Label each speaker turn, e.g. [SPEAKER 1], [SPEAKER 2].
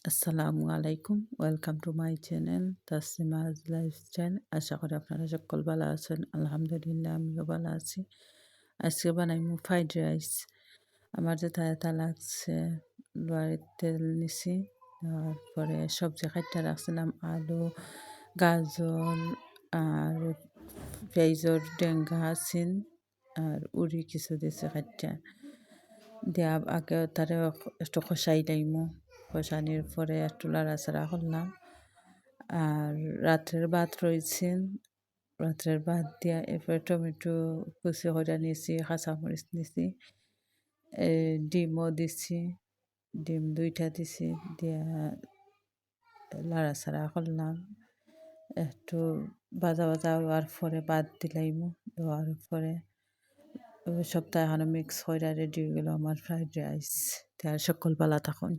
[SPEAKER 1] আসসালামু আলাইকুম। Welcome to my channel Taslima's lifestyle. আশা করি আপনারা সকল ভালো আছেন। আলহামদুলিল্লাহ আমিও ভালো আছি। আজকে বানাইমু ফ্রাইড রাইস। আমার যে তা লাগছে লরির তেল নিছি। তারপরে সবজি কাইট্টা রাখছিলাম আলু, গাজর আর পেঁয়াজর ডেঙ্গা আছিন আর উড়ি কিছু দিছে কাইট্টা। দিয়া আগে তারে একটু কষাই লাইমু। কষানির পরে একটু লাড়াচাড়া করলাম। আর রাত্রের ভাত রয়েছেন, রাত্রের ভাত দিয়া এরপরে টমেটো কুচি করে নিয়েছি, কাঁচামরিচ নিছি, ডিমও দিছি, ডিম 2টা দিছি, দিয়া লাড়াচাড়া করলাম। একটু ভাজা ভাজা হওয়ার পরে ভাত দিলাইমু, দেওয়ার পরে সবটা এখনো মিক্স করে রেডি হয়ে গেল আমার ফ্রাইড রাইস। তার সকল ভালো থাকুন।